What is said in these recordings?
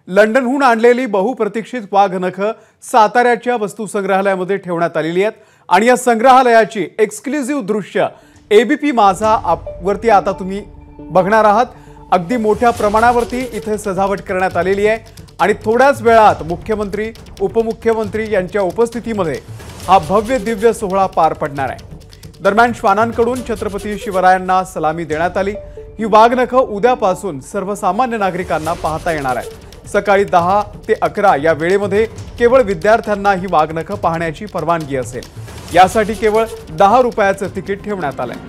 लंडनहून आणलेली बहुप्रतीक्षित वाघनखं साताऱ्याच्या वस्तुसंग्रहालयामध्ये ठेवण्यात आलेली आहेत आणि या संग्रहालयाची एक्सक्लुझिव्ह दृश्य एबीपी माझा वरती आता तुम्ही बघणार आहात। अगदी मोठ्या प्रमाणावरती इथे सजावट करण्यात आलेली आहे आणि थोड्याच वेळात मुख्यमंत्री उपमुख्यमंत्री यांच्या उपस्थितीमध्ये हा भव्य दिव्य सोहळा पार पडणार आहे। दरम्यान श्वानांकडून छत्रपती शिवरायांना सलामी देण्यात आली। ही वाघनखं उद्यापासून सर्वसामान्य नागरिकांना पाहता येणार आहे। सकाळी 10 ते 11 या वेळेमध्ये केवळ विद्यार्थ्यांना ही वाघनखं पाहण्याची परवानगी असेल। यासाठी केवळ 10 रुपयाचं तिकीट ठेवण्यात आलंय।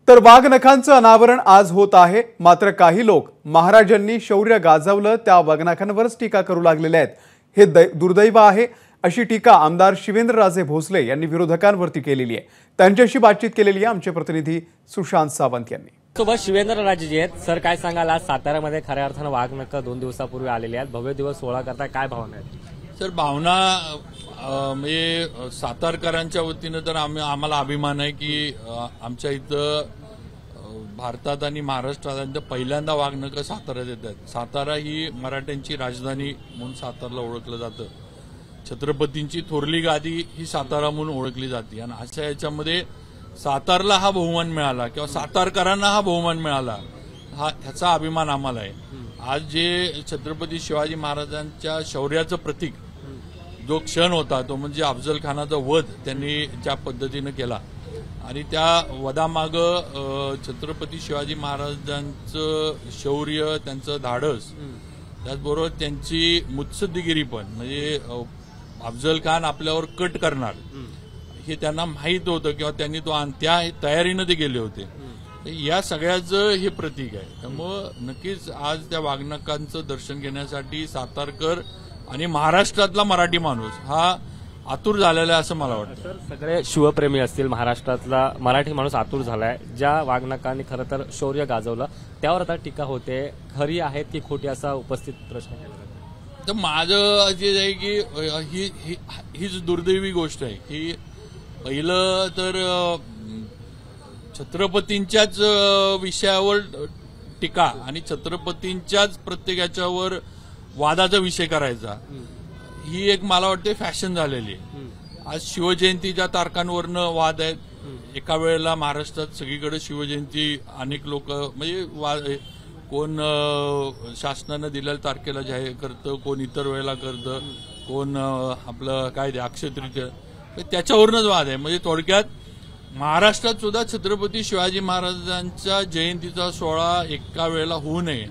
तर वाघनखांचं अनावरण आज होत आहे, मात्र काही लोक महाराजांनी शौर्य गाजवलं त्या वाघनखांवरच टीका करू लागलेले आहेत। हे दुर्दैव आहे अशी टीका आमदार शिवेंद्रराजे भोसले यांनी विरोधकांवरती केलेली आहे। त्यांच्याशी बातचीत केलेली आहे आमचे प्रतिनिधी सुशांत सावंत यांनी। सोबत शिवेंद्रराजे जी आहेत। सर, काय सांगाल, आज साताऱ्यामध्ये खऱ्या अर्थानं वाघनखं 2 दिवसापूर्वी आलेली आहेत, भव्य दिवस सोहळा करता, काय भावना आहेत? सर, भावना म्हणजे सातारकरांच्या वतीनं तर आम्हाला अभिमान आहे की आमच्या इथं भारतात आणि महाराष्ट्रात पहिल्यांदा वाघनखं साताऱ्यात येतात। सातारा ही मराठ्यांची राजधानी म्हणून सातारला ओळखलं जातं। छत्रपतींची थोरली गादी ही सातारा म्हणून ओळखली जाते आणि अशा याच्यामध्ये सातारला हा बहुमान मिळाला किंवा सातारकरांना हा बहुमान मिळाला, ह्याचा अभिमान आम्हाला आहे। आज जे छत्रपती शिवाजी महाराजांच्या शौर्याचं प्रतीक जो क्षण होता तो म्हणजे अफजल खानाचा वध त्यांनी ज्या पद्धतीनं केला आणि त्या वधामागं छत्रपती शिवाजी महाराजांचं शौर्य, त्यांचं धाडस, त्याचबरोबर त्यांची मुत्सद्दीगिरी पण, म्हणजे अफजल खान आपल्यावर कट करणार हे त्यांना माहीत होतं किंवा त्यांनी तो त्या तयारीनं ते गेले होते। या सगळ्याचं हे प्रतीक आहे। त्यामुळं नक्कीच आज त्या वाघनखांचं दर्शन घेण्यासाठी सातारकर आणि महाराष्ट्रातला मराठी माणूस हा आतुर झालेला आहे असं मला वाटतं। सर, सगळे शिवप्रेमी असतील, महाराष्ट्रातला मराठी माणूस आतुर झालाय। ज्या वाघनखांनी खरं तर शौर्य गाजवलं त्यावर आता टीका होते, खरी आहेत की खोटी असा उपस्थित प्रश्न केला। तर माझं जे आहे की हीच दुर्दैवी गोष्ट आहे की पहिलं तर छत्रपतींच्याच विषयावर टीका आणि छत्रपतींच्याच प्रत्येकाच्यावर वादाचा विषय करायचा, ही एक मला वाटते फॅशन झालेली आहे। आज शिवजयंतीच्या तारखांवरनं वाद आहेत। एका वेळेला महाराष्ट्रात सगळीकडे शिवजयंती अनेक लोक म्हणजे कोण शासनानं दिलेल्या तारखेला जाहीर करतं, कोण इतर वेळेला करतं, कोण आपलं काय ते अक्षय तृतीया, त्याच्यावरूनच वाद आहे। म्हणजे थोडक्यात महाराष्ट्रात सुद्धा छत्रपती शिवाजी महाराजांच्या जयंतीचा सोहळा एका वेळेला होऊ नये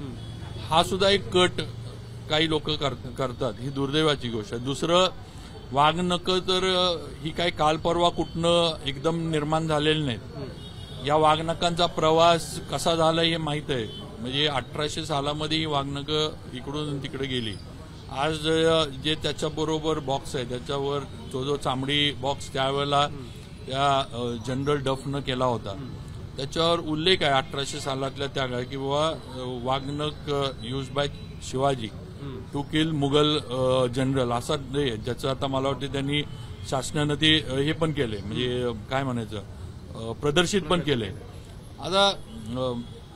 हा सुद्धा एक कट काही लोक करतात, ही दुर्दैवाची गोष्ट आहे। दुसरं, वाघनखं तर ही काही काल परवा कुठनं एकदम निर्माण झालेली नाहीत। या वाघनखांचा प्रवास कसा झाला हे माहीत आहे। म्हणजे 1800 सालामध्ये ही वाघनखं इकडून तिकडे गेली। आज जे त्याच्याबरोबर बॉक्स आहे त्याच्यावर जो चामडी बॉक्स त्यावेळेला त्या जनरल डफनं केला होता, त्याच्यावर उल्लेख आहे 1800 सालातल्या त्या काळात की बाबा waghnakh use by Shivaji to kill Mughal general, असा ज्याचं आता मला वाटतं त्यांनी शासनानं ते हे पण केले, म्हणजे काय म्हणायचं, प्रदर्शित पण केले। आता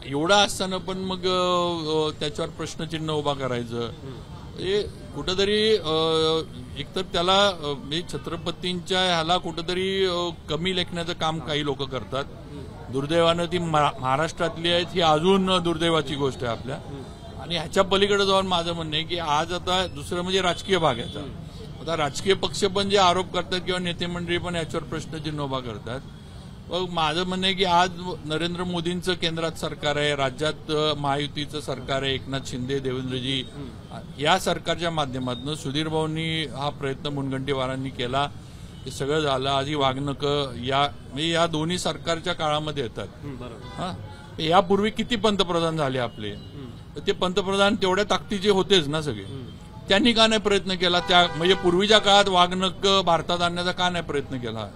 एवढा असताना पण मग त्याच्यावर प्रश्नचिन्ह उभा करायचं, कुठंतरी एकतर त्याला छत्रपतींच्या ह्याला कुठंतरी कमी लेखण्याचं काम काही लोक करतात। दुर्दैवानं ती महाराष्ट्रातली आहेत, ही अजून दुर्दैवाची गोष्ट आहे आपल्या। आणि ह्याच्या पलीकडे जाऊन माझं म्हणणं आहे की आज आता दुसरं म्हणजे राजकीय भाग याचा, आता राजकीय पक्ष पण जे आरोप करतात किंवा नेते मंडळी पण याच्यावर प्रश्नचिन्ह उभा करतात। मग माझं म्हणणं आहे की आज नरेंद्र मोदींचं केंद्रात सरकार आहे, राज्यात महायुतीचं सरकार आहे, एकनाथ शिंदे, देवेंद्रजी, या सरकारच्या माध्यमातून सुधीर भाऊंनी हा प्रयत्न मुनगंटीवारांनी केला, हे सगळं झालं। आज ही वाघनखं या दोन्ही सरकारच्या काळामध्ये येतात। यापूर्वी किती पंतप्रधान झाले आपले, ते पंतप्रधान तेवढ्या ताकदीचे होतेच ना सगळे, त्यांनी का नाही प्रयत्न केला? म्हणजे पूर्वीच्या काळात वाघनखं भारतात आणण्याचा का नाही प्रयत्न केला?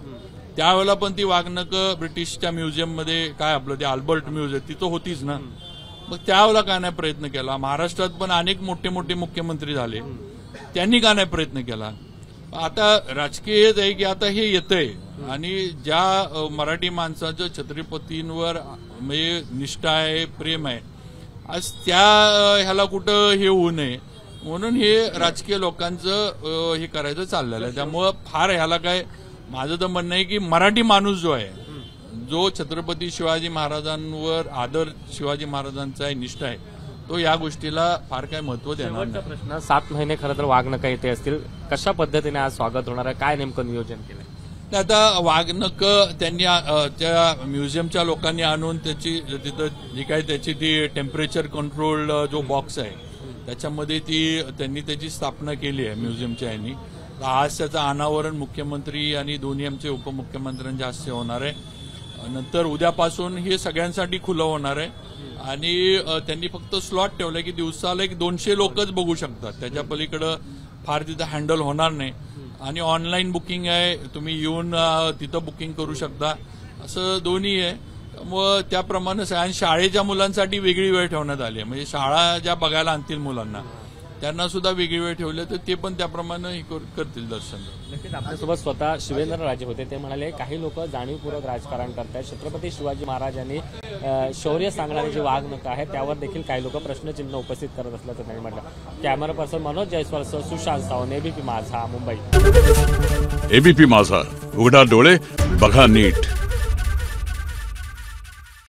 त्यावेळेला पण ती वाघनखं ब्रिटिशच्या म्युझियममध्ये, काय आपलं ते अल्बर्ट म्युझियम, तिथं होतीच ना, मग त्यावेळेला का नाही प्रयत्न केला? महाराष्ट्रात पण अनेक मोठे मोठे मुख्यमंत्री झाले, त्यांनी का नाही प्रयत्न केला? आता राजकीय हेच आहे की आता हे येतंय आणि ज्या मराठी माणसाचं छत्रपतींवर म्हणजे निष्ठा आहे, प्रेम आहे, आज त्या ह्याला कुठं हे होऊ नये म्हणून हे राजकीय लोकांचं हे करायचं चाललेलं आहे. त्यामुळं फार ह्याला काय माझं तर म्हणणं आहे की मराठी माणूस जो आहे, जो छत्रपती शिवाजी महाराजांवर आदर शिवाजी महाराजांचा आहे, निष्ठा आहे, तो या गोष्टीला फार काय महत्व देणार शेवटचा नाही. प्रश्न, 7 महिने खरं तर वाघनखं इथे असतील, कशा पद्धतीने आज स्वागत होणार आहे, काय नेमकं नियोजन केलंय? तर आता वाघनखं त्यांनी त्या म्युझियमच्या लोकांनी आणून त्याची तिथं जी काय त्याची ती टेम्परेचर कंट्रोल्ड जो बॉक्स आहे त्याच्यामध्ये त्यांनी त्याची स्थापना केली आहे म्युझियमच्या यांनी. आज त्याचं अनावरण मुख्यमंत्री आणि दोन्ही आमचे उपमुख्यमंत्र्यांच्या हस्ते होणार आहे. नंतर उद्यापासून हे सगळ्यांसाठी खुलं होणार आहे आणि त्यांनी फक्त स्लॉट ठेवलाय की दिवसाला 200 लोकच बघू शकतात, त्याच्या पलीकडं फार तिथं हँडल होणार नाही. आणि ऑनलाईन बुकिंग आहे, तुम्ही येऊन तिथं बुकिंग करू शकता, असं दोन्ही आहे. मग त्याप्रमाणे आणि शाळेच्या मुलांसाठी वेगळी वेळ ठेवण्यात आली आहे, म्हणजे शाळा ज्या बघायला आणतील मुलांना त्यांना सुद्धा वेगळी वेळ ठेवली तर ते पण त्याप्रमाणे हे करतील दर्शन. नक्कीच आपल्यासोबत स्वतः शिवेंद्रराजे होते. ते म्हणाले काही लोक जाणीवपूर्वक राजकारण करतात, छत्रपती शिवाजी महाराजांनी शौर्य सांगणारे जे वाघनखं आहे त्यावर देखील काही लोक प्रश्नचिन्ह उपस्थित करत असल्याचं त्यांनी म्हटलं. कॅमेरा पर्सन मनोज जयस्वालसह सुशांत सावंत, एबीपी माझा, मुंबई. एबीपी माझा, उघडा डोळे बघा नीट.